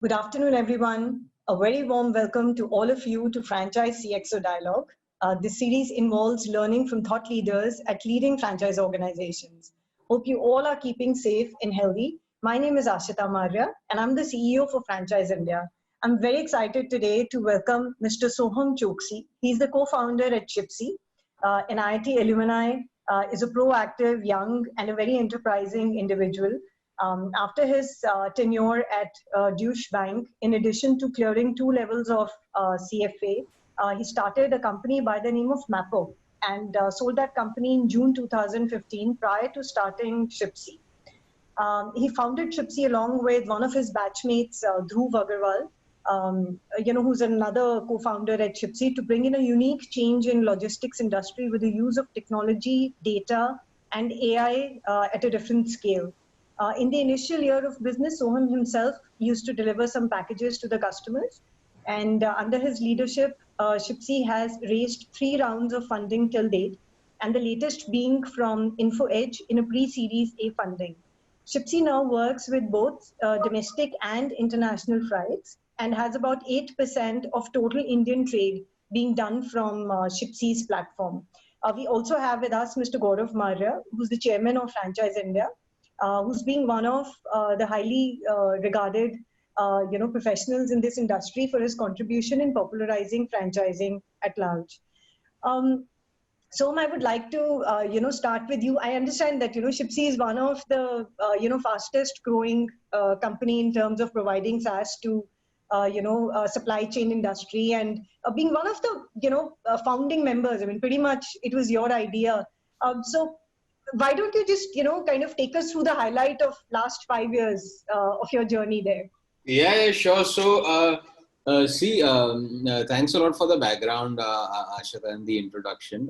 Good afternoon, everyone. A very warm welcome to all of you to Franchise CXO Dialogue. This series involves learning from thought leaders at leading franchise organizations. Hope you all are keeping safe and healthy. My name is Ashita Marya, and I'm the CEO for Franchise India. I'm very excited today to welcome Mr. Soham Choksi. He's the co-founder at Shipsy, an IIT alumni, is a proactive, young, and a very enterprising individual. After his tenure at Deutsche Bank, in addition to clearing 2 levels of CFA, he started a company by the name of Mappo and sold that company in June 2015 prior to starting Shipsy. He founded Shipsy along with one of his batchmates, Dhruv Agarwal, who's another co-founder at Shipsy, to bring in a unique change in logistics industry with the use of technology, data, and AI at a different scale. In the initial year of business, Soham himself used to deliver some packages to the customers. And under his leadership, Shipsy has raised 3 rounds of funding till date, and the latest being from InfoEdge in a pre-Series A funding. Shipsy now works with both domestic and international flights and has about 8% of total Indian trade being done from Shipsy's platform. We also have with us Mr. Gaurav Marya, who's the chairman of Franchise India, who's being one of the highly regarded professionals in this industry for his contribution in popularizing franchising at large. So I would like to, start with you. I understand that, Shipsy is one of the, fastest growing company in terms of providing SaaS to, supply chain industry and being one of the, founding members. I mean, pretty much it was your idea. So why don't you just, kind of take us through the highlight of last 5 years of your journey there? Yeah, sure. So, thanks a lot for the background, Ashita, and the introduction.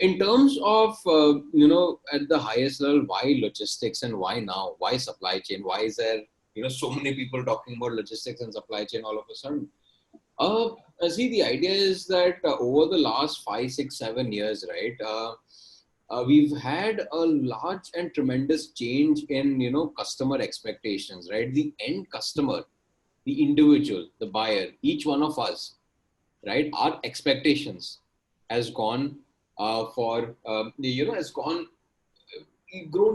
In terms of, at the highest level, why logistics and why now? Why supply chain? Why is there, so many people talking about logistics and supply chain all of a sudden? The idea is that over the last 5, 6, 7 years, right, we've had a large and tremendous change in, customer expectations, right? The end customer, the individual, the buyer, each one of us, right? Our expectations has gone grown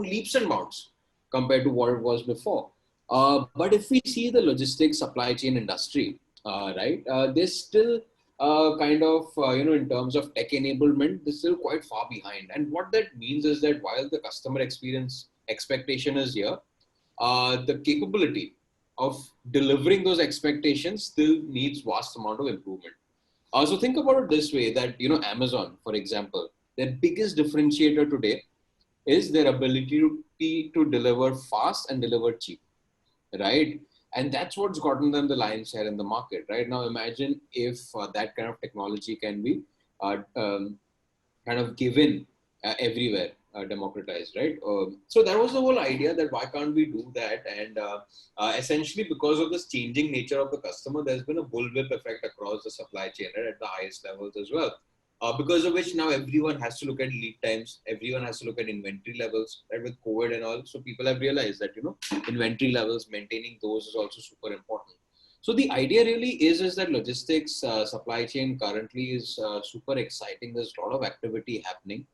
leaps and bounds compared to what it was before. But if we see the logistics supply chain industry, there's still in terms of tech enablement, they're still quite far behind. And what that means is that while the customer experience expectation is here, the capability of delivering those expectations still needs vast amount of improvement. So think about it this way, that, Amazon, for example, their biggest differentiator today is their ability to deliver fast and deliver cheap, right? And that's what's gotten them the lion's share in the market. Right now, imagine if that kind of technology can be kind of given everywhere, democratized, right? So that was the whole idea, that why can't we do that? And essentially, because of this changing nature of the customer, there's been a bullwhip effect across the supply chain, right, at the highest levels as well. Because of which now everyone has to look at lead times, everyone has to look at inventory levels, right, with COVID and all. So people have realized that, inventory levels, maintaining those is also super important. So the idea really is that logistics supply chain currently is super exciting. There's a lot of activity happening.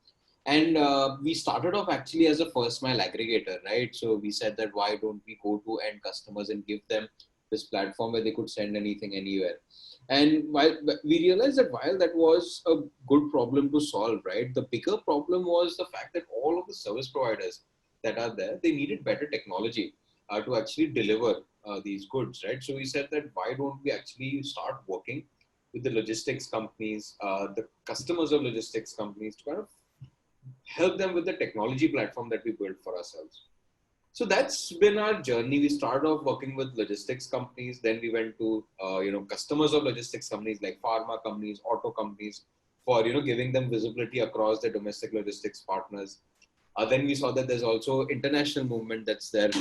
And we started off actually as a first mile aggregator, right? So we said that why don't we go to end customers and give them this platform where they could send anything anywhere. And while we realized that while that was a good problem to solve, right, the bigger problem was the fact that all of the service providers that are there, they needed better technology to actually deliver these goods, right? So we said that why don't we actually start working with the logistics companies, the customers of logistics companies, to kind of help them with the technology platform that we built for ourselves. So that's been our journey. We started off working with logistics companies. Then we went to, customers of logistics companies like pharma companies, auto companies, for, giving them visibility across their domestic logistics partners. Then we saw that there's also international movement that's there,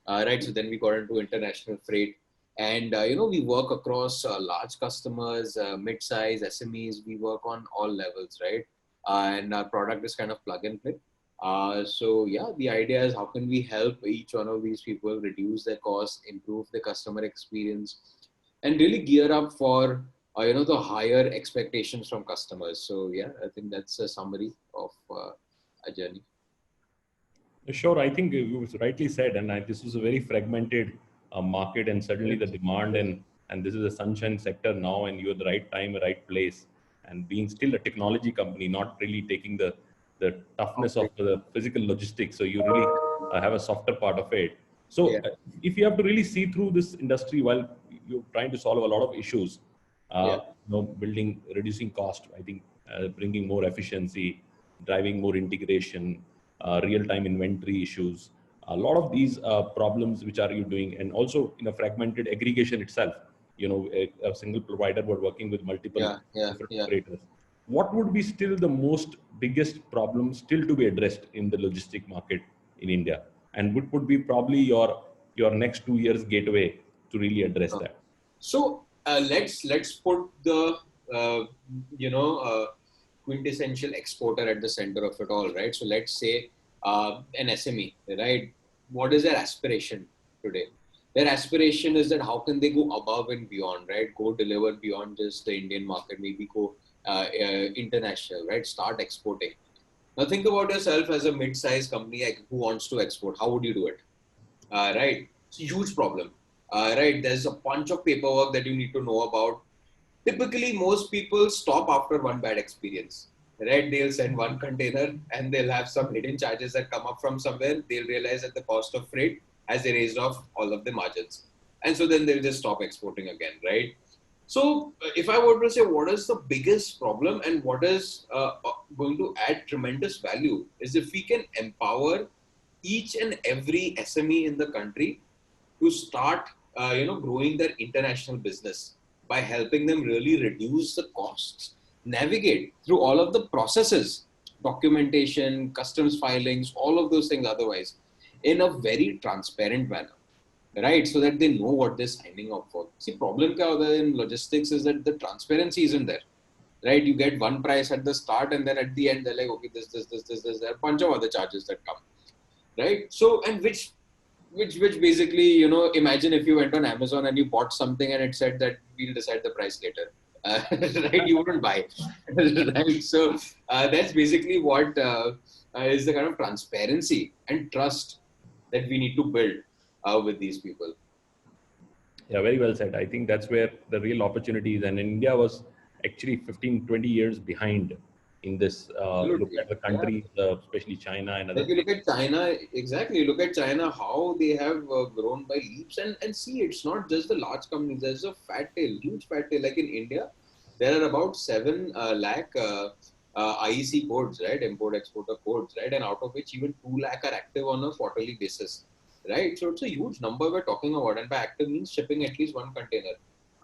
right? So then we got into international freight. And, we work across large customers, mid-size, SMEs. We work on all levels, right? And our product is kind of plug and play. So yeah, the idea is how can we help each one of these people reduce their costs, improve the customer experience, and really gear up for the higher expectations from customers. So yeah, I think that's a summary of a journey. Sure, I think you rightly said, and this is a very fragmented market, and certainly the demand and this is a sunshine sector now, and you're at the right time, right place, and being still a technology company, not really taking the toughness of the physical logistics. So you really have a softer part of it. So Yeah. if you have to really see through this industry while you're trying to solve a lot of issues, Yeah. building, reducing cost, I think bringing more efficiency, driving more integration, real-time inventory issues, a lot of these problems which are you doing, and also in a fragmented aggregation itself, a single provider but working with multiple different operators. What would be still the most biggest problem still to be addressed in the logistic market in India, and what would be probably your next 2 years gateway to really address that? So let's put the quintessential exporter at the center of it all, right? So let's say an SME, right? What is their aspiration today? Their aspiration is that how can they go above and beyond, right? Go deliver beyond just the Indian market, maybe go international, right? Start exporting. Now think about yourself as a mid-sized company who wants to export. How would you do it? Right? It's a huge problem. Right? There's a bunch of paperwork that you need to know about. Typically, most people stop after one bad experience. Right? They'll send one container and they'll have some hidden charges that come up from somewhere. They'll realize that the cost of freight has erased off all of the margins. And so then they'll just stop exporting again, right? So if I were to say what is the biggest problem and what is going to add tremendous value is if we can empower each and every SME in the country to start, growing their international business by helping them really reduce the costs, navigate through all of the processes, documentation, customs filings, all of those things otherwise, in a very transparent manner, right? So that they know what they're signing up for. See, problem in logistics is that the transparency isn't there, right? You get one price at the start and then at the end, they're like, okay, this, there are a bunch of other charges that come, right? So, and which basically, imagine if you went on Amazon and you bought something and it said that we'll decide the price later, right? You wouldn't buy, right? So that's basically what is the kind of transparency and trust that we need to build with these people. Yeah, very well said. I think that's where the real opportunity is. And India was actually 15, 20 years behind in this. Look at the countries, especially China and other. If you look at China, exactly, look at China, how they have grown by leaps. And see, it's not just the large companies. There's a fat tail, huge fat tail. Like in India, there are about 7 lakh IEC codes, right? Import exporter codes, right? And out of which even 2 lakh are active on a quarterly basis, right? So it's a huge number we're talking about. And by active means shipping at least one container.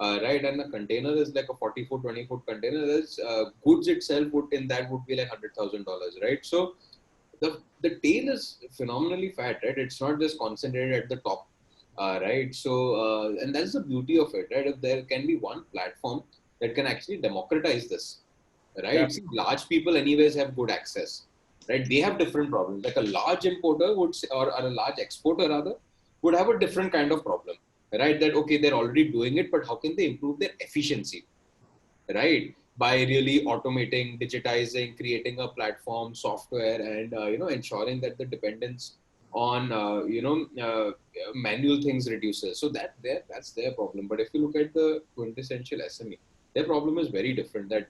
Right, and a container is like a 40-foot, 20-foot container. There's goods itself would be like $100,000, right? So the tail is phenomenally fat, right? It's not just concentrated at the top, right? So and that's the beauty of it, right? If there can be one platform that can actually democratize this, right? Yeah. See, large people anyways have good access, right? They have different problems. Like a large importer would say, or a large exporter rather, would have a different kind of problem, right? That, okay, they're already doing it, but how can they improve their efficiency, right? By really automating, digitizing, creating a platform, software, and, ensuring that the dependence on, manual things reduces. So that's their problem. But if you look at the quintessential SME, their problem is very different. That,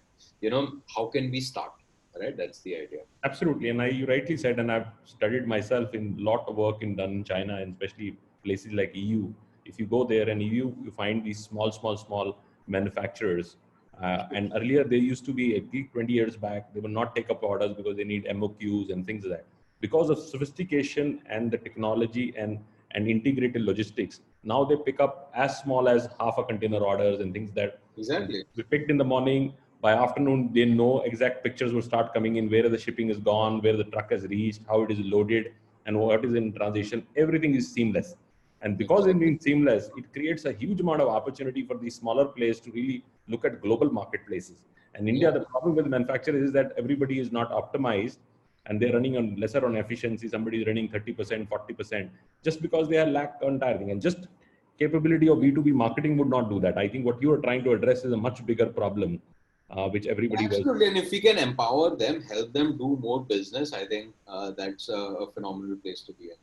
how can we start, right? That's the idea. Absolutely, and you rightly said, and I've studied myself in a lot of work done in China, and especially places like EU. If you go there and you find these small manufacturers, and earlier they used to be, at least 20 years back, they will not take up orders because they need MOQs and things like that. Because of sophistication and the technology and integrated logistics, now they pick up as small as half a container orders and things that Exactly. we picked in the morning. By afternoon, they know exact pictures will start coming in, where the shipping is gone, where the truck has reached, how it is loaded, and what is in transition. Everything is seamless. And because it being seamless, it creates a huge amount of opportunity for these smaller players to really look at global marketplaces. And India, the problem with manufacturers is that everybody is not optimized and they're running on lesser on efficiency. Somebody is running 30%, 40%, just because they are lack on entire thing. And just capability of B2B marketing would not do that. I think what you are trying to address is a much bigger problem, which everybody was. Absolutely, and if we can empower them, help them do more business, I think that's a phenomenal place to be in.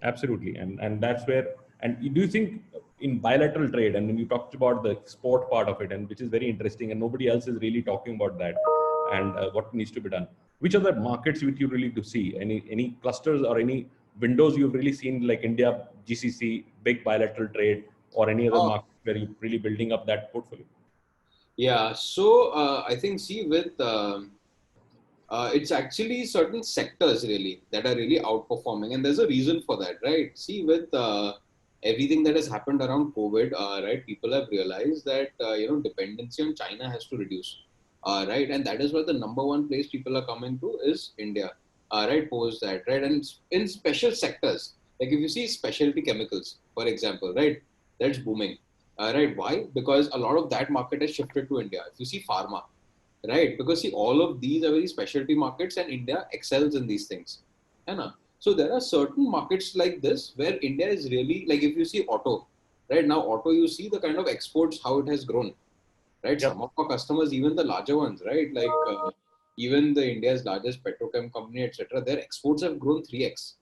Absolutely, and that's where. And do you think in bilateral trade, and when you talked about the export part of it, and which is very interesting, and nobody else is really talking about that, and what needs to be done. Which are the markets which you really do see? Any clusters or any windows you've really seen, like India, GCC, big bilateral trade, or any other market where you're really building up that portfolio? Yeah, so I think it's actually certain sectors really that are really outperforming, and there's a reason for that, right? See, with everything that has happened around COVID, right, people have realized that dependency on China has to reduce, right, and that is why the number one place people are coming to is India, right, post that, right, and in special sectors, like if you see specialty chemicals, for example, right, that's booming, right, why? Because a lot of that market has shifted to India. If you see pharma, right, because see, all of these are very specialty markets, and India excels in these things, right? So there are certain markets like this where India is really, like if you see auto, right, now auto, you see the kind of exports, how it has grown, right? Yep. Some of our customers, even the larger ones, right, like even the India's largest petrochem company, etc., their exports have grown 3x,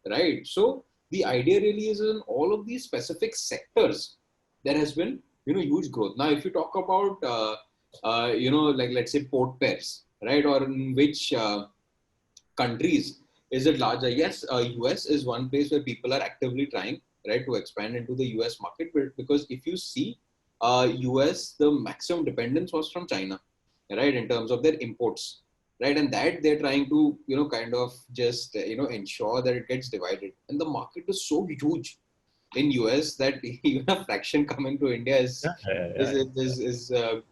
right? So the idea really is in all of these specific sectors, there has been, huge growth. Now, if you talk about, like let's say port pairs, right, or in which countries is it larger? Yes, US is one place where people are actively trying, right, to expand into the US market. But because if you see, US, the maximum dependence was from China, right, in terms of their imports, right, and that they're trying to, kind of just, ensure that it gets divided. And the market is so huge in US that even a fraction coming to India is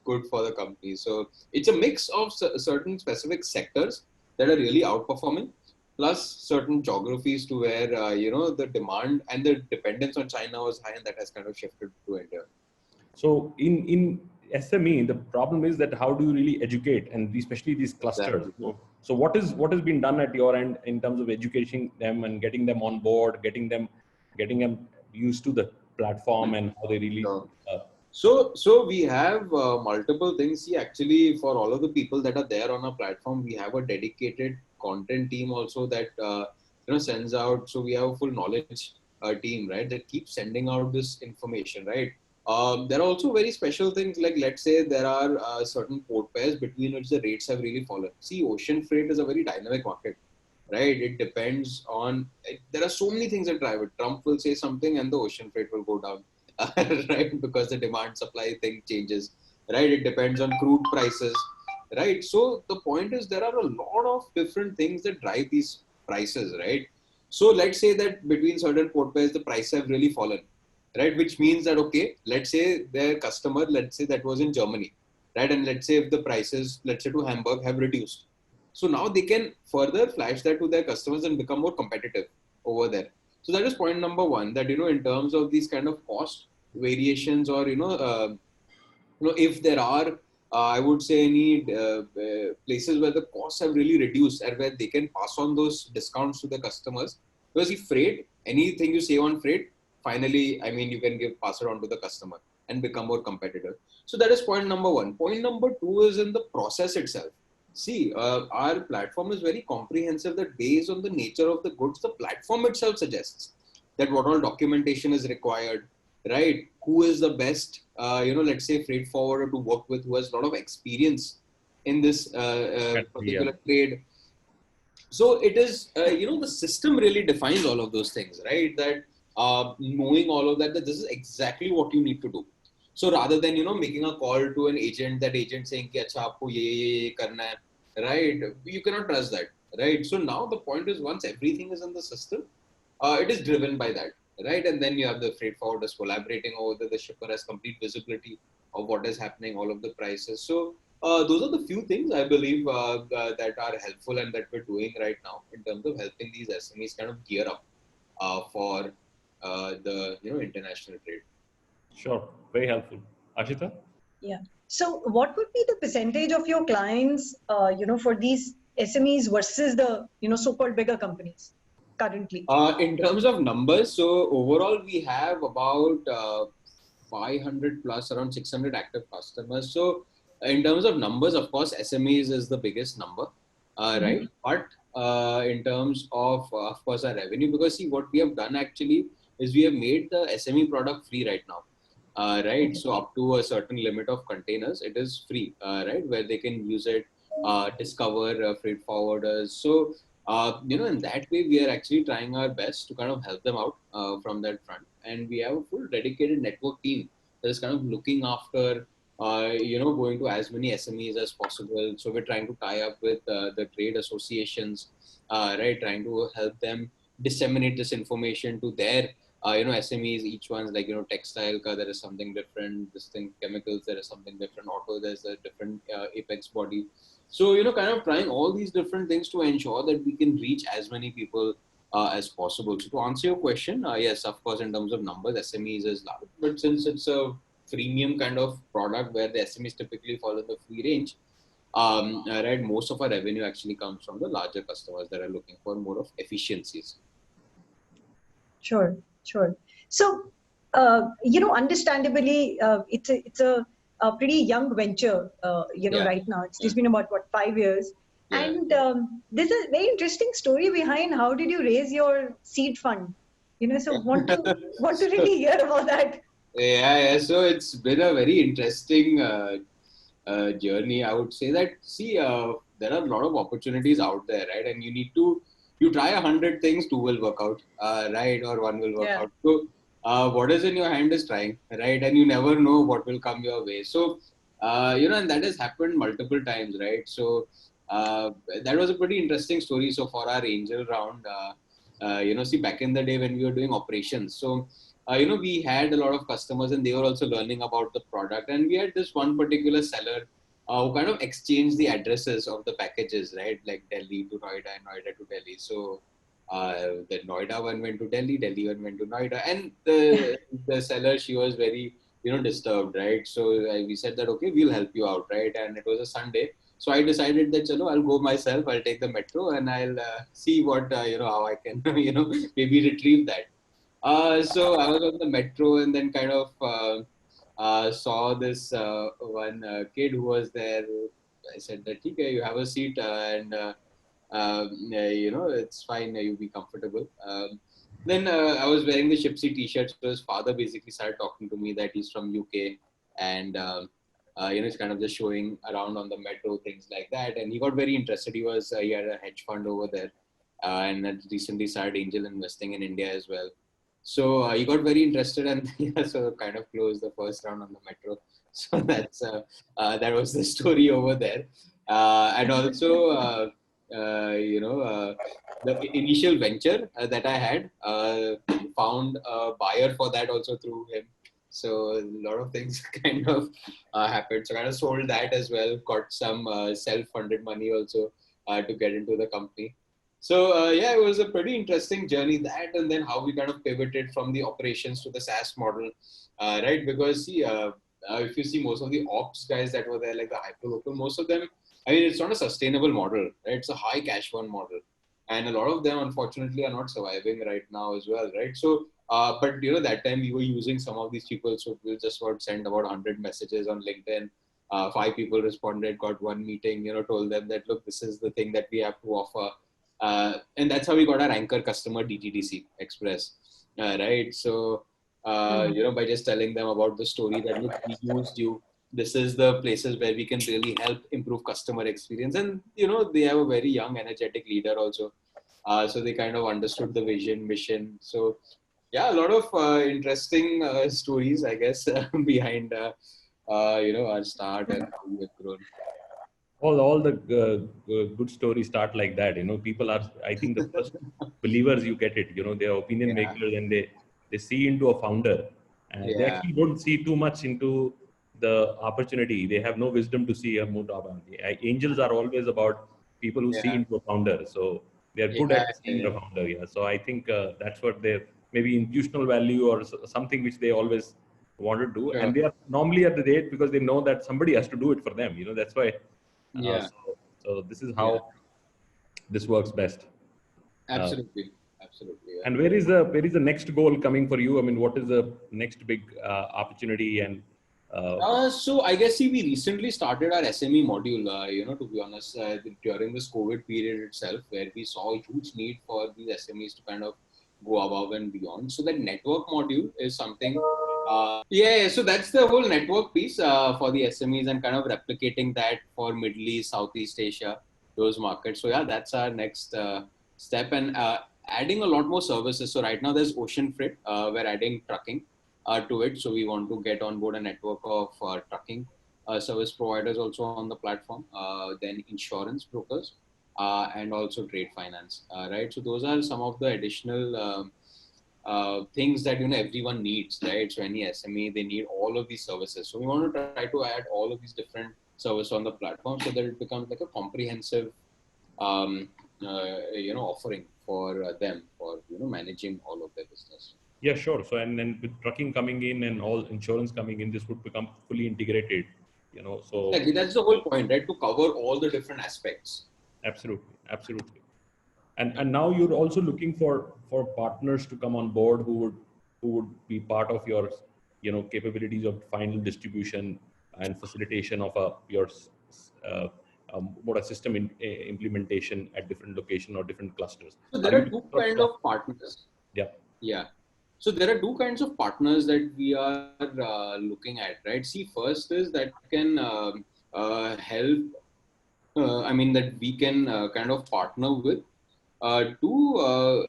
good for the company. So it's a mix of certain specific sectors that are really outperforming, plus certain geographies to where the demand and the dependence on China was high, and that has kind of shifted to India. So in SME, the problem is that how do you really educate, and especially these clusters? Exactly. So what has been done at your end in terms of educating them and getting them on board, getting them used to the platform and how they really. So we have multiple things. See, actually, for all of the people that are there on our platform, we have a dedicated content team also that sends out. So we have a full knowledge team, right, that keeps sending out this information, right. There are also very special things, like let's say there are certain port pairs between which the rates have really fallen. See, ocean freight is a very dynamic market, right? It depends on, there are so many things that drive it. Trump will say something and the ocean freight will go down, right? Because the demand supply thing changes, right? It depends on crude prices, right? So the point is there are a lot of different things that drive these prices, right? So let's say that between certain port pairs, the prices have really fallen, right? Which means that, okay, let's say their customer, let's say that was in Germany, right? And let's say if the prices, let's say to Hamburg, have reduced. So now they can further flash that to their customers and become more competitive over there. So that is point number one, that, in terms of these kind of cost variations, or, if there are, I would say, any places where the costs have really reduced and where they can pass on those discounts to the customers. Because if freight, anything you save on freight, finally, I mean, you can pass it on to the customer and become more competitive. So that is point number one. Point number two is in the process itself. See, our platform is very comprehensive, that based on the nature of the goods, the platform itself suggests that what all documentation is required, right? Who is the best, let's say freight forwarder to work with, who has a lot of experience in this particular trade. So it is, the system really defines all of those things, right? That knowing all of that this is exactly what you need to do. So rather than, making a call to an agent, that agent saying, ki, Achha, aapko ye karna hai, right? You cannot trust that, right? So now the point is, once everything is in the system, it is driven by that, right? And then you have the freight forwarders collaborating over there. The shipper has complete visibility of what is happening, all of the prices. So those are the few things I believe that are helpful and that we're doing right now in terms of helping these SMEs kind of gear up for the international trade. Sure, very helpful. Ashita? Yeah. So what would be the percentage of your clients, for these SMEs versus the, so-called bigger companies currently? In terms of numbers, so overall we have about 500 plus, around 600 active customers. So in terms of numbers, of course, SMEs is the biggest number, right? But in terms of course, our revenue, because see, what we have done actually is we have made the SME product free right now. Right, so up to a certain limit of containers, it is free, right, where they can use it, discover freight forwarders. So in that way, we are actually trying our best to kind of help them out from that front. And we have a full dedicated network team that is kind of looking after, going to as many SMEs as possible. So we're trying to tie up with the trade associations, right, trying to help them disseminate this information to their, SMEs. Each one's like, textile, there is something different. This thing, chemicals, there is something different. Auto, there's a different apex body. So, kind of trying all these different things to ensure that we can reach as many people as possible. So to answer your question, yes, of course, in terms of numbers, SMEs is large, but since it's a freemium kind of product where the SMEs typically fall in the free range, right, most of our revenue actually comes from the larger customers that are looking for more of efficiencies. Sure. So, understandably, it's a pretty young venture, right now. It's just been about, 5 years. Yeah. And there's a very interesting story behind how did you raise your seed fund? So want to really hear about that. Yeah. So it's been a very interesting journey. I would say that, see, there are a lot of opportunities out there, right? And you try 100 things, 2 will work out, right? Or 1 will work out. So what is in your hand is trying, right? And you never know what will come your way. So, and that has happened multiple times, right? So that was a pretty interesting story. So for our angel round, see, back in the day when we were doing operations, so, we had a lot of customers and they were also learning about the product. And we had this one particular seller who kind of exchanged the addresses of the packages, right? Like Delhi to Noida and Noida to Delhi. So the Noida one went to Delhi, Delhi one went to Noida. And the seller, she was very, disturbed, right? So we said that, okay, we'll help you out, right? And it was a Sunday. So I decided that, I'll go myself, I'll take the metro and I'll see what, how I can, maybe retrieve that. So I was on the metro and then kind of saw this one kid who was there. I said that, okay, you have a seat and, it's fine, you be comfortable. Then I was wearing the Shipsy t-shirt. So his father basically started talking to me that he's from UK and, it's kind of just showing around on the metro, things like that. And he got very interested. He had a hedge fund over there and had recently started angel investing in India as well. So he got very interested and so kind of closed the first round on the metro. So that's that was the story over there. And also, the initial venture that I had found a buyer for that also through him. So a lot of things kind of happened. So kind of sold that as well. Got some self-funded money also to get into the company. So it was a pretty interesting journey, that, and then how we kind of pivoted from the operations to the SaaS model, right? Because see, if you see most of the ops guys that were there, like the hyperlocal, most of them, I mean, it's not a sustainable model, right? It's a high cash burn model, and a lot of them, unfortunately, are not surviving right now as well, right? So, but that time we were using some of these people, so we just would send about 100 messages on LinkedIn. 5 people responded, got one meeting, told them that, look, this is the thing that we have to offer. And that's how we got our anchor customer, DTDC Express, right? So, by just telling them about the story that, look, we used you, this is the places where we can really help improve customer experience. And, they have a very young, energetic leader also. So they kind of understood the vision, mission. So, a lot of interesting stories, I guess, behind, our start and how we have grown. All the good stories start like that. People are, I think, the first believers you get it. They're opinion makers and they see into a founder. And they actually don't see too much into the opportunity. They have no wisdom to see a mood opportunity. Angels are always about people who see into a founder. So they're good at seeing the founder. Yeah. So I think that's what their maybe institutional value or something which they always want to do. And they are normally at the date because they know that somebody has to do it for them. That's why. So this is how this works best. Absolutely. Absolutely. Yeah. And where is the next goal coming for you? I mean, what is the next big opportunity? And So I guess we recently started our SME module, to be honest, during this COVID period itself, where we saw a huge need for these SMEs to kind of go above and beyond. So that network module is something, so that's the whole network piece for the SMEs and kind of replicating that for Middle East, Southeast Asia, those markets. So yeah, that's our next step, and adding a lot more services. So right now there's ocean freight, we're adding trucking to it. So we want to get on board a network of trucking service providers also on the platform, then insurance brokers, and also trade finance, right? So those are some of the additional things that everyone needs, right? So any SME, they need all of these services. So we want to try to add all of these different services on the platform so that it becomes like a comprehensive offering for them for managing all of their business. yeah, sure. So and then with trucking coming in and all insurance coming in, this would become fully integrated. So Exactly, that's the whole point, right? To cover all the different aspects. absolutely. And now you're also looking for partners to come on board who would be part of your capabilities of final distribution and facilitation of your what a system implementation at different location or different clusters. So there are two kind of partners. Yeah. Yeah. So there are two kinds of partners that we are looking at, right? See, first is that can help. That we can kind of partner with to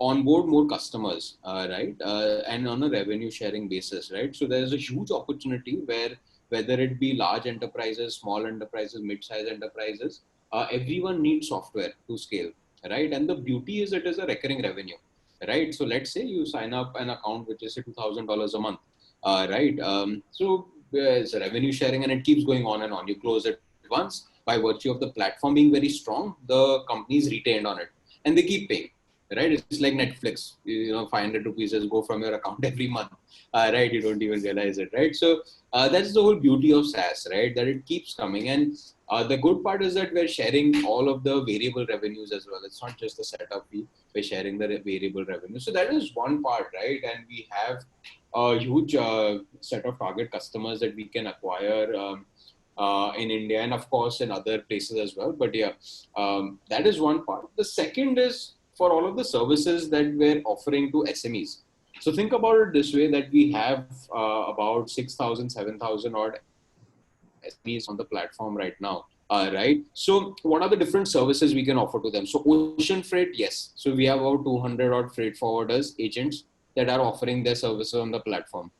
onboard more customers, right? And on a revenue sharing basis, right? So there's a huge opportunity where whether it be large enterprises, small enterprises, mid-sized enterprises, everyone needs software to scale, right? And the beauty is it is a recurring revenue, right? So let's say you sign up an account which is $2,000 a month, right? So it's a revenue sharing and it keeps going on and on. You close it once, by virtue of the platform being very strong, the company is retained on it and they keep paying, right? It's like Netflix, 500 rupees just go from your account every month, right? You don't even realize it, right? So that's the whole beauty of SaaS, right? That it keeps coming. And the good part is that we're sharing all of the variable revenues as well. It's not just the setup fee, we're sharing the variable revenue. So that is one part, right? And we have a huge set of target customers that we can acquire in India and of course in other places as well. But yeah, that is one part. The second is for all of the services that we're offering to SMEs. So think about it this way, that we have about 6,000, 7,000 odd SMEs on the platform right now. Right. So what are the different services we can offer to them? So ocean freight, yes. So we have about 200 odd freight forwarders, agents that are offering their services on the platform.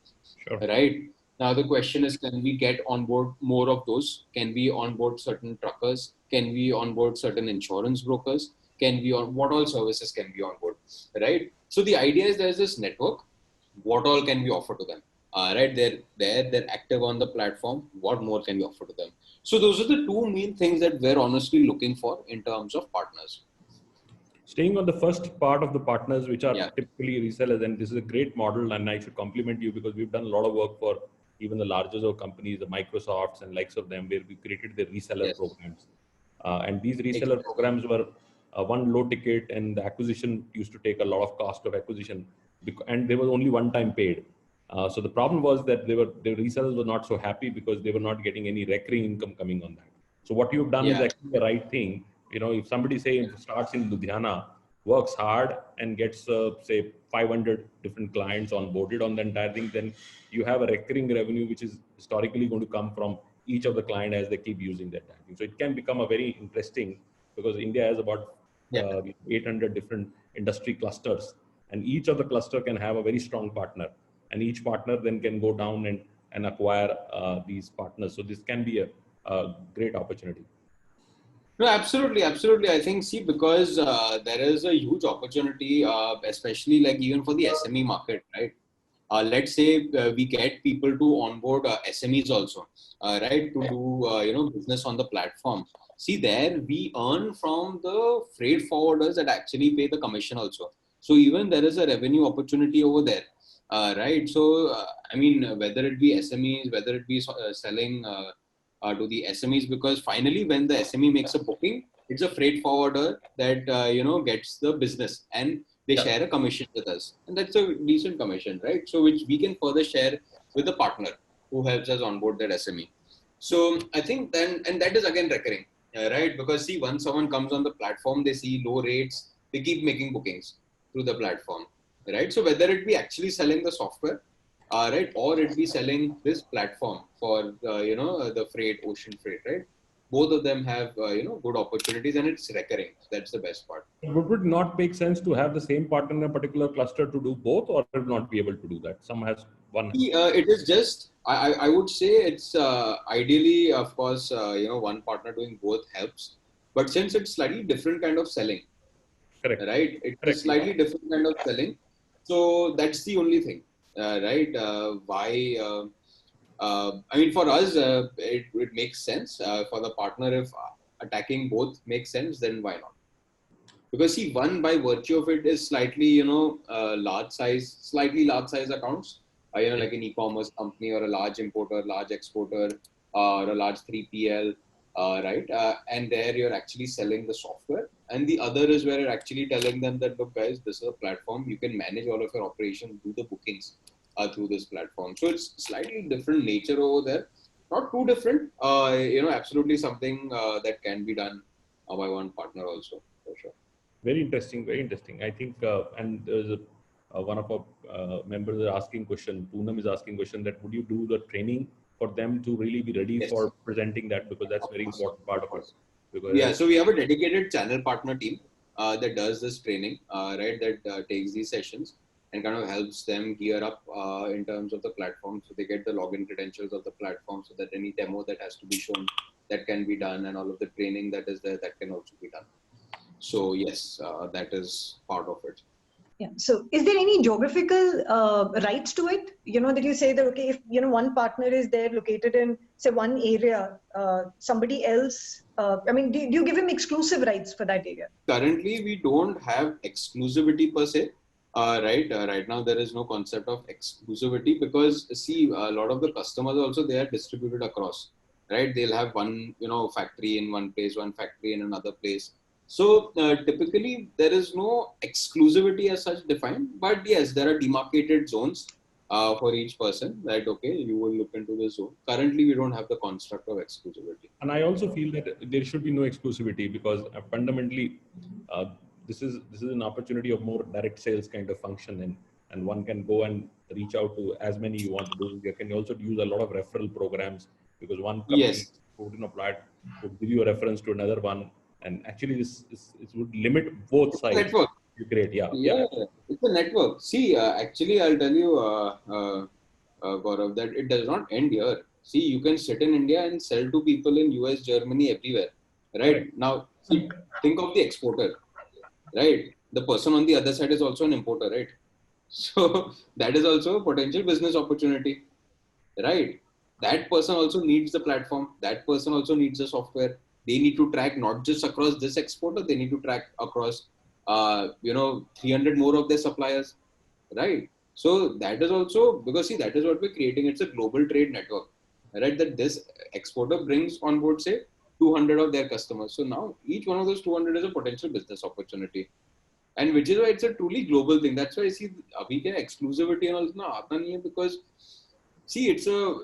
Sure. Right. Now the question is, can we get on board more of those? Can we onboard certain truckers? Can we onboard certain insurance brokers? Can we what all services can be on board? Right. So the idea is there's this network. What all can we offer to them? Right. They're active on the platform. What more can we offer to them? So those are the two main things that we're honestly looking for in terms of partners. Staying on the first part of the partners, which are typically resellers, and this is a great model, and I should compliment you because we've done a lot of work for even the largest of companies, the Microsofts and likes of them, where we created the reseller programs. And these reseller programs were one low ticket, and the acquisition used to take a lot of cost of acquisition, and they were only one time paid. So the problem was that the resellers were not so happy because they were not getting any recurring income coming on that. So what you've done is actually the right thing. If somebody starts in Ludhiana, works hard and gets say 500 different clients onboarded on the entire thing, then you have a recurring revenue which is historically going to come from each of the client as they keep using that thing. So it can become a very interesting, because India has about 800 different industry clusters, and each of the cluster can have a very strong partner, and each partner then can go down and acquire these partners. So this can be a great opportunity. No, absolutely. I think, because there is a huge opportunity, especially like even for the SME market, right? Let's say we get people to onboard SMEs also, right? To do, business on the platform. See, there we earn from the freight forwarders that actually pay the commission also. So even there is a revenue opportunity over there, right? So, whether it be SMEs, whether it be selling to the SMEs, because finally when the SME makes a booking, it's a freight forwarder that gets the business, and they share a commission with us, and that's a decent commission, right? So which we can further share with the partner who helps us onboard that SME. So I think then, and that is again recurring, right? Because see, once someone comes on the platform, they see low rates, they keep making bookings through the platform, right? So whether it be actually selling the software, right, or it be selling this platform for the freight, ocean freight, right? Both of them have good opportunities, and it's recurring. That's the best part. Would it not make sense to have the same partner in a particular cluster to do both, or will not be able to do that? Some has one. It is just, I would say it's ideally, of course, one partner doing both helps. But since it's slightly different kind of selling, Correct. right? It's a Correct. slightly different kind of selling. So that's the only thing, right? Why? I mean, for us, it makes sense. For the partner, if attacking both makes sense, then why not? Because see, one by virtue of it is slightly, slightly large size accounts, like an e-commerce company or a large importer, large exporter, or a large 3PL, right? And there you're actually selling the software. And the other is where you're actually telling them that, look, guys, this is a platform. You can manage all of your operations, do the bookings through this platform. So it's slightly different nature over there. Not too different, absolutely something that can be done by one partner also, for sure. Very interesting, very interesting. I think, and there's one of our members are asking question, Poonam is asking question that would you do the training for them to really be ready Yes. for presenting that, because that's very important part of it. Because yeah, so we have a dedicated channel partner team that does this training, right, that takes these sessions and kind of helps them gear up in terms of the platform. So they get the login credentials of the platform so that any demo that has to be shown, that can be done, and all of the training that is there, that can also be done. So yes, that is part of it. Yeah. So is there any geographical rights to it? That you say that, okay, if, one partner is there located in, say, one area, somebody else, do you give him exclusive rights for that area? Currently, we don't have exclusivity per se. Right. Right now, there is no concept of exclusivity because see, a lot of the customers also, they are distributed across, right? They'll have one, factory in one place, one factory in another place. So typically, there is no exclusivity as such defined, but yes, there are demarcated zones for each person. That okay, you will look into this zone. Currently, we don't have the construct of exclusivity. And I also feel that there should be no exclusivity because fundamentally, this is an opportunity of more direct sales kind of function, and one can go and reach out to as many you want to do. You can also use a lot of referral programs because one company would give you a reference to another one, and actually this would limit both sides. Network. You create, yeah. It's a network. See, actually, I'll tell you, Gaurav, that it does not end here. See, you can sit in India and sell to people in US, Germany, everywhere, right? Now, see, think of the exporter, right? The person on the other side is also an importer, right? So that is also a potential business opportunity, right? That person also needs the platform. That person also needs the software. They need to track not just across this exporter, they need to track across, 300 more of their suppliers, right? So that is also, because see, that is what we're creating. It's a global trade network, right? That this exporter brings on board, say, 200 of their customers. So now each one of those 200 is a potential business opportunity. And which is why it's a truly global thing. That's why I see we can exclusivity and all aata nahi hai, because see, it's a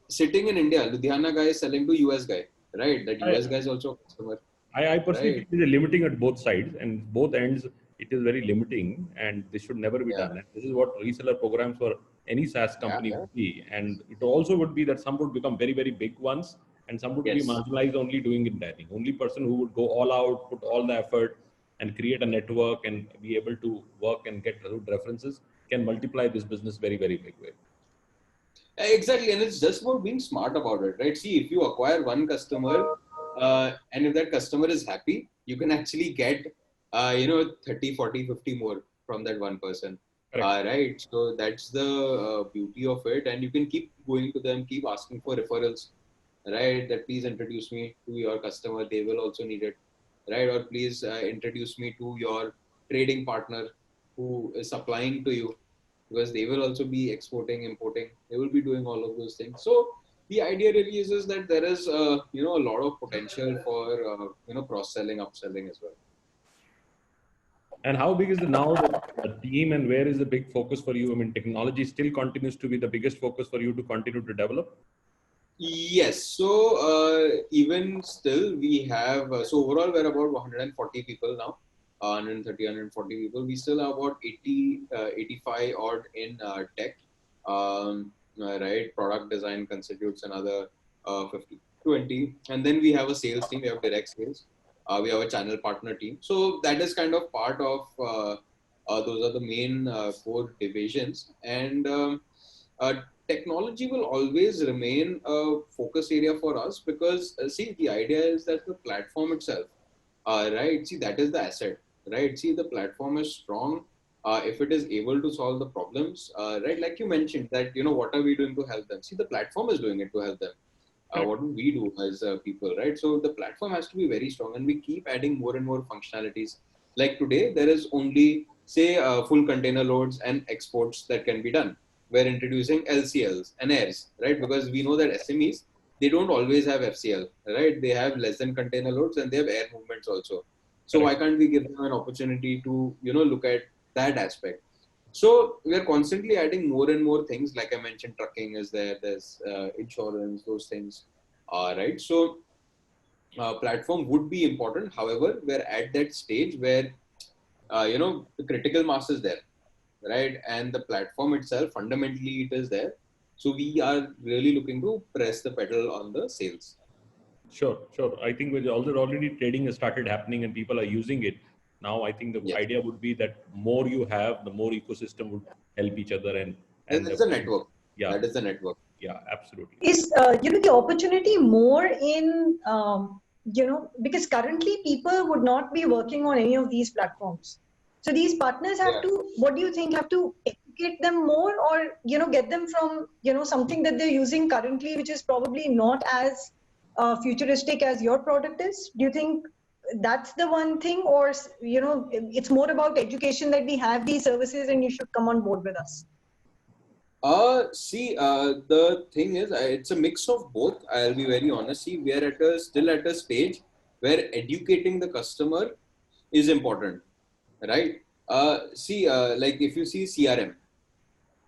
sitting in India, Ludhiana guy is selling to US guy, right? That US guy is also a customer. I personally feel it is limiting at both sides and both ends. It is very limiting, and this should never be done. And this is what reseller programs for any SaaS company would be. And it also would be that some would become very, very big ones, and some would be marginalized only doing it that thing. Only person who would go all out, put all the effort, and create a network and be able to work and get good references can multiply this business very, very big way. Exactly, and it's just about being smart about it, right? See, if you acquire one customer, and if that customer is happy, you can actually get, 30, 40, 50 more from that one person, right? So that's the beauty of it, and you can keep going to them, keep asking for referrals, right? That please introduce me to your customer, they will also need it, right? Or please introduce me to your trading partner who is supplying to you, because they will also be exporting, importing. They will be doing all of those things. So the idea really is that there is, a lot of potential for, cross-selling, upselling as well. And how big is the team, and where is the big focus for you? I mean, technology still continues to be the biggest focus for you to continue to develop. Yes. So even still, we have, so overall, we're about 140 people now, 130, 140 people. We still have about 80, 85 odd in tech, right? Product design constitutes another 50, 20. And then we have a sales team, we have direct sales, we have a channel partner team. So that is kind of part of, those are the main core divisions. And uh, technology will always remain a focus area for us because see, the idea is that the platform itself, right, see, that is the asset, right? See, the platform is strong if it is able to solve the problems, right? Like you mentioned that, what are we doing to help them? See, the platform is doing it to help them. What do we do as people, right? So the platform has to be very strong, and we keep adding more and more functionalities. Like today, there is only, say, full container loads and exports that can be done. We're introducing LCLs and airs, right? Because we know that SMEs, they don't always have FCL, right? They have less than container loads and they have air movements also. So why can't we give them an opportunity to, look at that aspect? So we are constantly adding more and more things. Like I mentioned, trucking is there. There's insurance, those things, right? So platform would be important. However, we're at that stage where the critical mass is there, right? And the platform itself, fundamentally, it is there. So we are really looking to press the pedal on the sales. Sure, sure. I think with already trading has started happening and people are using it. Now, I think the Yes, idea would be that more you have, the more ecosystem would help each other and that's the network. yeah, That is the network. yeah, absolutely. Is the opportunity more in because currently people would not be working on any of these platforms, so these partners have Yeah. to, what do you think, have to educate them more, or get them from something that they're using currently which is probably not as futuristic as your product is? Do you think that's the one thing, or it's more about education, that we have these services and you should come on board with us? See, the thing is, it's a mix of both. I'll be very honest. See, we are still at a stage where educating the customer is important, right? See, like if you see CRM,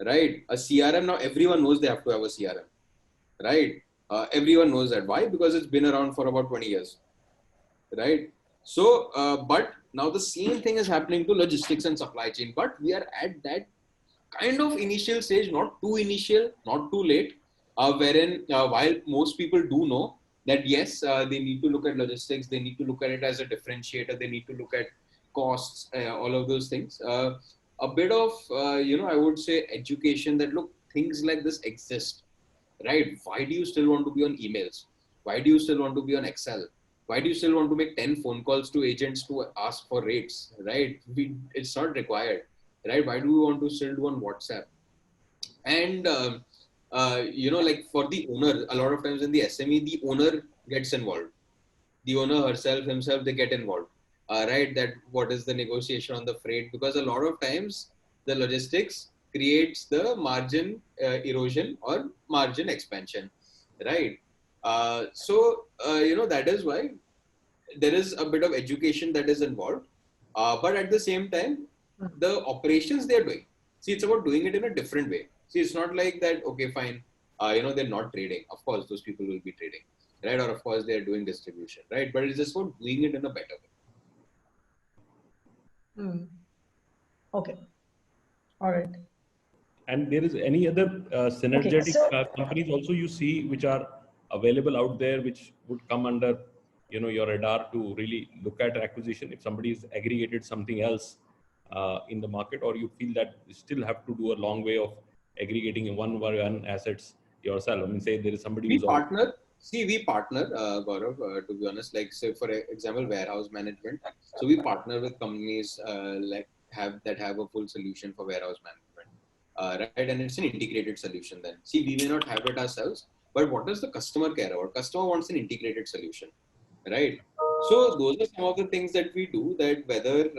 right? A CRM, now everyone knows they have to have a CRM, right? Everyone knows that. Why? Because it's been around for about 20 years, right? So, but now the same thing is happening to logistics and supply chain, but we are at that kind of initial stage, not too initial, not too late, wherein while most people do know that yes, they need to look at logistics, they need to look at it as a differentiator, they need to look at costs, all of those things. A bit of, I would say education that look, things like this exist, right? Why do you still want to be on emails? Why do you still want to be on Excel? Why do you still want to make 10 phone calls to agents to ask for rates, right? It's not required, right? Why do we want to still do on WhatsApp? And, like for the owner, a lot of times in the SME, the owner gets involved. The owner herself, himself, they get involved, right? That what is the negotiation on the freight? Because a lot of times the logistics creates the margin erosion or margin expansion, right? That is why there is a bit of education that is involved, but at the same time, the operations they're doing. See, it's about doing it in a different way. See, it's not like that. Okay, fine. They're not trading. Of course, those people will be trading, right? Or of course, they're doing distribution, right? But it's just about doing it in a better way. Okay. All right. And there is any other synergetic companies also you see which are available out there, which would come under your radar to really look at acquisition if somebody has aggregated something else in the market, or you feel that you still have to do a long way of aggregating in one by one assets yourself? I mean, say there is somebody We who's partner. See, we partner, Gaurav, to be honest, like say for example, warehouse management. So we partner with companies that have a full solution for warehouse management, right? And it's an integrated solution then. See, we may not have it ourselves, but what does the customer care about? Customer wants an integrated solution, right? So those are some of the things that we do, that whether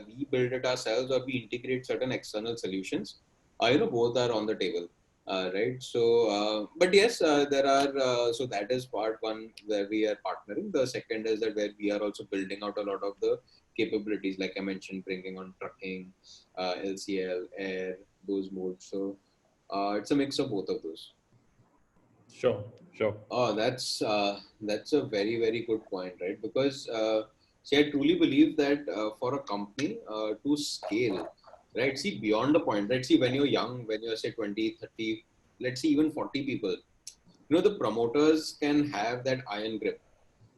we build it ourselves or we integrate certain external solutions, both are on the table. Right. So, but yes, there are, so that is part one where we are partnering. The second is that where we are also building out a lot of the capabilities, like I mentioned, bringing on trucking, LCL, air, those modes. So, it's a mix of both of those. Sure, sure. Oh, that's a very, very good point, right? Because see, I truly believe that for a company to scale, right? See, beyond the point, right? See, when you're young, when you're say 20, 30, let's say even 40 people, the promoters can have that iron grip,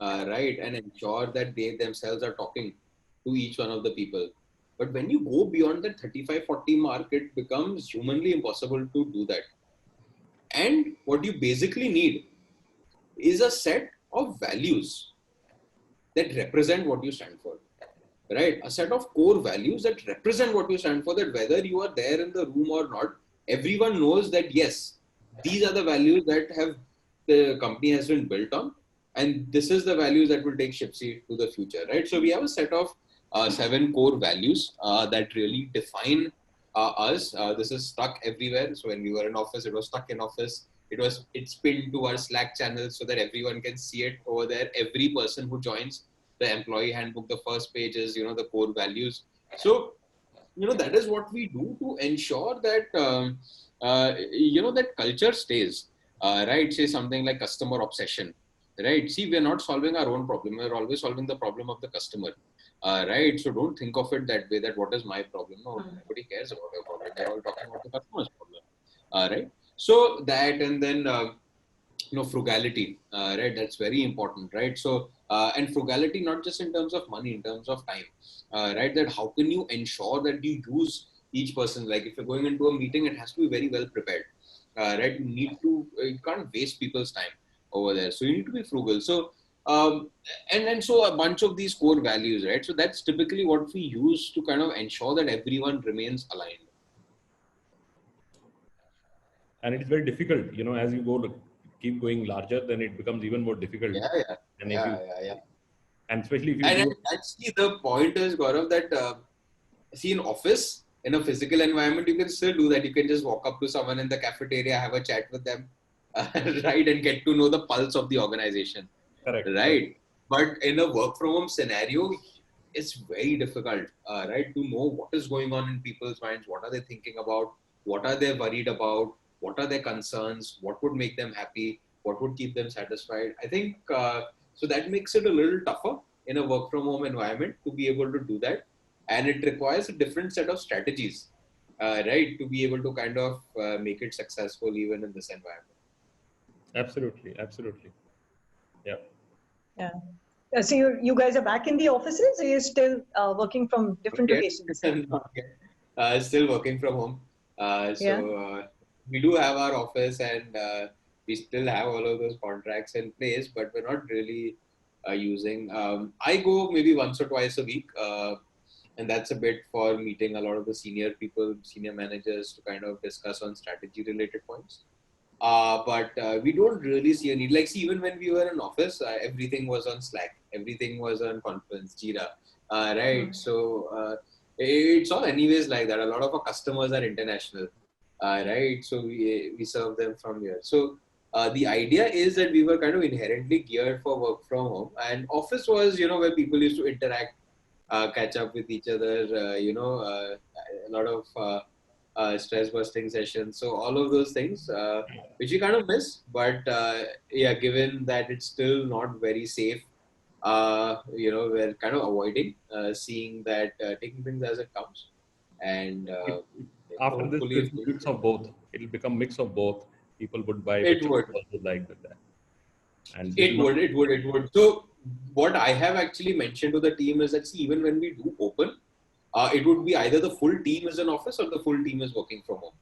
right? And ensure that they themselves are talking to each one of the people. But when you go beyond that 35, 40 mark, it becomes humanly impossible to do that. And what you basically need is a set of values that represent what you stand for, right? A set of core values that represent what you stand for, that whether you are there in the room or not, everyone knows that yes, these are the values that have the company has been built on, and this is the values that will take Shipsy to the future, right? So we have a set of 7 core values that really define us. This is stuck everywhere. So when we were in office, it was stuck in office. It's pinned to our Slack channel so that everyone can see it over there. Every person who joins the employee handbook, the first page is, the core values. So, that is what we do to ensure that, that culture stays, right? Say something like customer obsession, right? See, we're not solving our own problem. We're always solving the problem of the customer, right? So don't think of it that way, that what is my problem? No, nobody cares about your problem. They're all talking about the customer's problem, right? So that, and then, frugality, right? That's very important, right? So and frugality not just in terms of money, in terms of time, right? That how can you ensure that you use each person, like if you're going into a meeting, it has to be very well prepared, right? You can't waste people's time over there, so you need to be frugal. So and so a bunch of these core values, right? So that's typically what we use to kind of ensure that everyone remains aligned. And it's very difficult, as you go to keep going larger, then it becomes even more difficult. Yeah, yeah, And if yeah, you, yeah, yeah. and especially if you And do, actually, the point is, Gaurav, that see, in office, in a physical environment, you can still do that. You can just walk up to someone in the cafeteria, have a chat with them, right, and get to know the pulse of the organization, correct, correct. right? But in a work from home scenario, it's very difficult, right, to know what is going on in people's minds. What are they thinking about? What are they worried about? What are their concerns? What would make them happy? What would keep them satisfied? I think so. That makes it a little tougher in a work from home environment to be able to do that, and it requires a different set of strategies, right, to be able to kind of make it successful even in this environment. Absolutely, absolutely. Yeah. Yeah. So you guys are back in the offices, or you're still working from different Yes, locations? not yet. Still working from home. Yeah. We do have our office, and we still have all of those contracts in place, but we're not really using. I go maybe once or twice a week, and that's a bit for meeting a lot of the senior people, senior managers, to kind of discuss on strategy related points. But we don't really see a need. Like, see, even when we were in office, everything was on Slack, everything was on Confluence, Jira, right? So it's all anyways like that. A lot of our customers are international, right? So we serve them from here. So the idea is that we were kind of inherently geared for work from home, and office was, where people used to interact, catch up with each other, a lot of stress busting sessions. So all of those things, which we kind of miss, but yeah, given that it's still not very safe, we're kind of avoiding seeing that, taking things as it comes. And It, after this, hopefully, there's a mix of both. It'll become mix of both. People would buy, but it some would. people would like that. And this is It not. would, it would, it would. So what I have actually mentioned to the team is that, see, even when we do open, it would be either the full team is in office or the full team is working from home,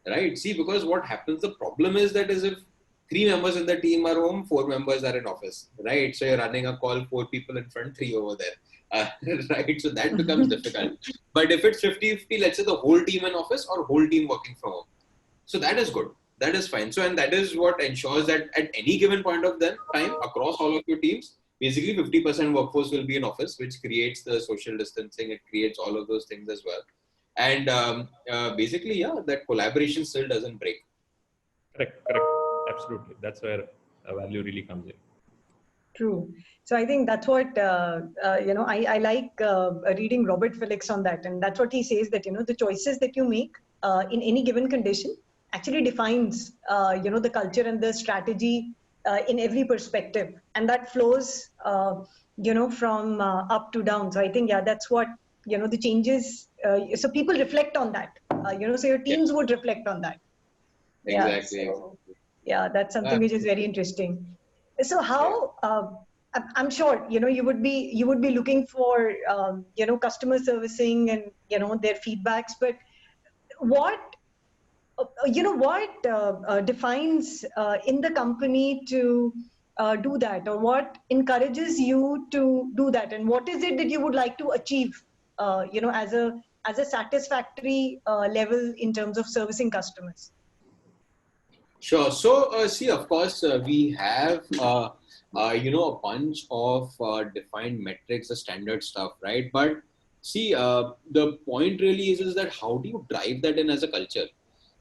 right? See, because what happens, the problem is that is if 3 members in the team are home, 4 members are in office, right? So you're running a call, 4 people in front, 3 over there, right? So that becomes difficult. But if it's 50-50, let's say the whole team in office or whole team working from home, so that is good. That is fine. So, and that is what ensures that at any given point of time across all of your teams, basically 50% workforce will be in office, which creates the social distancing. It creates all of those things as well. And basically, yeah, that collaboration still doesn't break. Correct. Absolutely. That's where value really comes in. True. So I think that's what, I like reading Robert Felix on that. And that's what he says, that, the choices that you make in any given condition actually defines, the culture and the strategy in every perspective. And that flows, from up to down. So I think, yeah, that's what, the changes. So people reflect on that, so your teams would reflect on that. Exactly. Yeah. So, yeah, that's something which is very interesting. So how, I'm sure, you would be looking for, customer servicing and, their feedbacks, but what, defines in the company to do that, or what encourages you to do that? And what is it that you would like to achieve, as a satisfactory level in terms of servicing customers? Sure. So, see, of course, we have, a bunch of defined metrics, the standard stuff, right? But see, the point really is that how do you drive that in as a culture,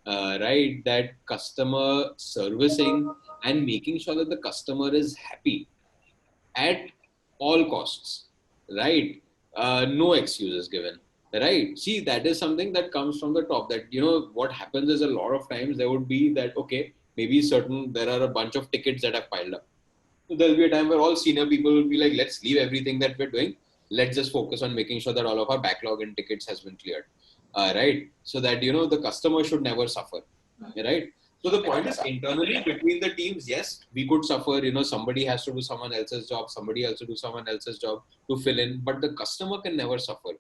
right? That customer servicing and making sure that the customer is happy at all costs, right? No excuses given, right? See, that is something that comes from the top. That, what happens is a lot of times there would be that, okay, maybe there are a bunch of tickets that have piled up. So there'll be a time where all senior people will be like, let's leave everything that we're doing. Let's just focus on making sure that all of our backlog and tickets has been cleared, right? So that, the customer should never suffer, right? So the point is, internally between the teams, yes, we could suffer, somebody has to do someone else's job, somebody else to do someone else's job to fill in, but the customer can never suffer.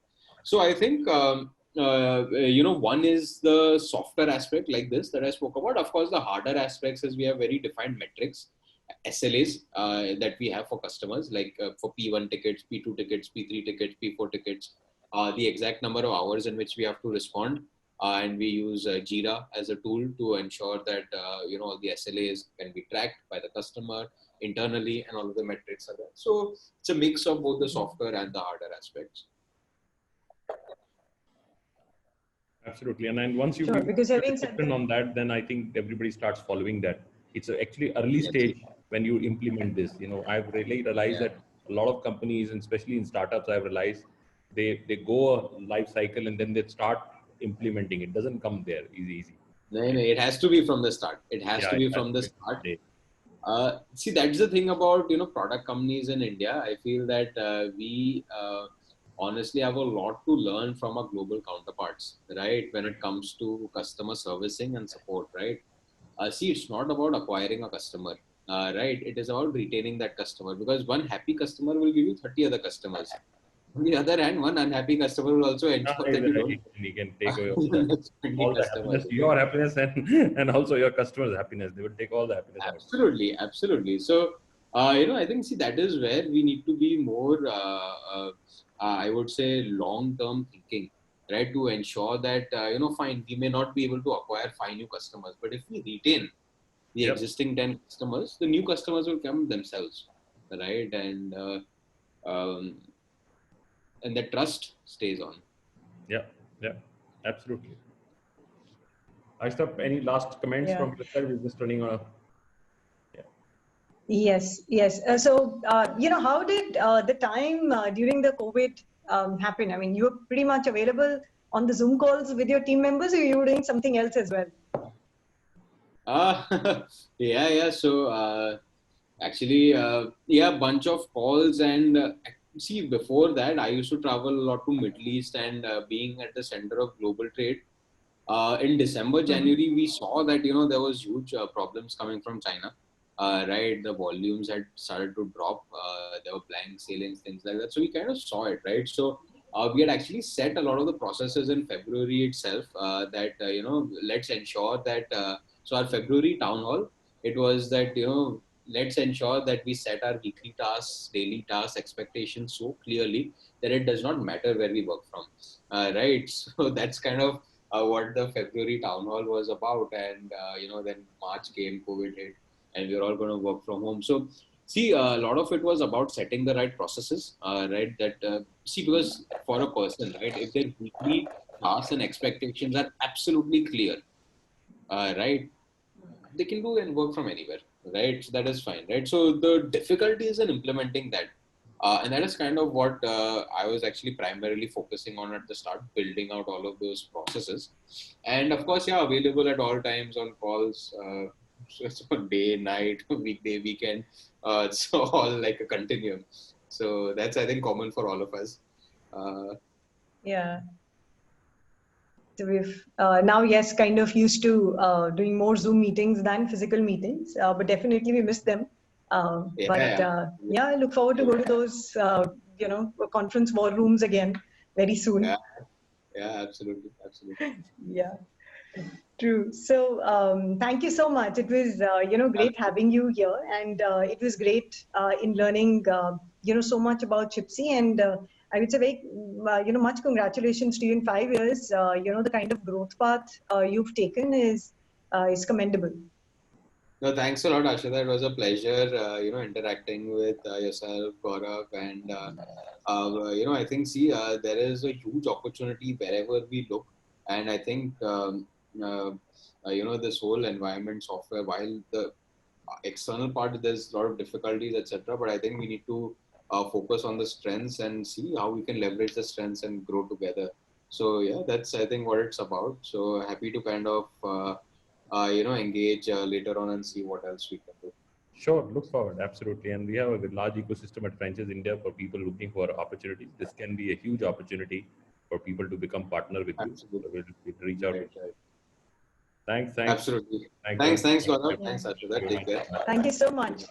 So I think, one is the softer aspect like this that I spoke about. Of course, the harder aspects is we have very defined metrics, SLAs that we have for customers, like for P1 tickets, P2 tickets, P3 tickets, P4 tickets, the exact number of hours in which we have to respond. And we use Jira as a tool to ensure that, all the SLAs can be tracked by the customer internally, and all of the metrics are there. So it's a mix of both the softer and the harder aspects. Absolutely. And then once you Sure, because having said that, on that, then I think everybody starts following that. It's actually early stage when you implement this. I've really realized that a lot of companies, and especially in startups, I've realized they go a life cycle and then they start implementing. It doesn't come there easy. No, it has to be from the start. It has to be from the start. See, that's the thing about, product companies in India. I feel that we honestly have a lot to learn from our global counterparts, right? When it comes to customer servicing and support, right? See, it's not about acquiring a customer, right? It is about retaining that customer, because one happy customer will give you 30 other customers. On the other hand, one unhappy customer will also ensure that you don't. He can take away all the happiness, your happiness, and also your customer's happiness. They will take all the happiness. Absolutely. So, I think, see, that is where we need to be more, I would say, long-term thinking, right? To ensure that, fine, we may not be able to acquire 5 new customers, but if we retain the existing 10 customers, the new customers will come themselves, right? And the trust stays on. Yeah, absolutely. Aishta, any last comments from your side? We're just running on a... Yes. So, how did the time during the COVID happen? I mean, you were pretty much available on the Zoom calls with your team members, or you were doing something else as well? Yeah. So, actually, bunch of calls. And see, before that, I used to travel a lot to Middle East, and being at the center of global trade. In December, January, we saw that, there was huge problems coming from China. Right, the volumes had started to drop. There were blank sailings, things like that. So we kind of saw it, right? So we had actually set a lot of the processes in February itself. That let's ensure that. So our February town hall, it was that let's ensure that we set our weekly tasks, daily tasks, expectations so clearly that it does not matter where we work from, right? So that's kind of what the February town hall was about. And then March came, COVID hit, and we're all going to work from home. So, see, a lot of it was about setting the right processes, right? That because for a person, right, if their weekly tasks and expectations are absolutely clear, right, they can do and work from anywhere, right? So that is fine, right? So the difficulty is in implementing that. And that is kind of what I was actually primarily focusing on at the start, building out all of those processes. And of course, yeah, available at all times on calls, so day, night, weekday, weekend. It's all like a continuum. So that's, I think, common for all of us. Yeah. So we've now, yes, kind of used to doing more Zoom meetings than physical meetings, but definitely we miss them. Yeah, I look forward to go to those, conference war rooms again very soon. Yeah, absolutely. Yeah, true. So thank you so much. It was, great having you here, and it was great in learning, so much about Chipsy. And I would say, much congratulations to you in 5 years. The kind of growth path you've taken is commendable. No, thanks a lot, Ashita. It was a pleasure, interacting with yourself, Gaurav, and I think, there is a huge opportunity wherever we look, and I think, this whole environment software, while the external part there's a lot of difficulties, etc., but I think we need to focus on the strengths and see how we can leverage the strengths and grow together. So yeah, that's, I think, what it's about. So happy to kind of engage later on and see what else we can do. Sure, look forward, absolutely. And we have a large ecosystem at Franchise India for people looking for opportunities. This can be a huge opportunity for people to become partner with Absolutely. you. So we'll reach out. Right. Thanks. Absolutely. Thanks, Gaurav. Thanks, Ashita. Take care. Thank you so much.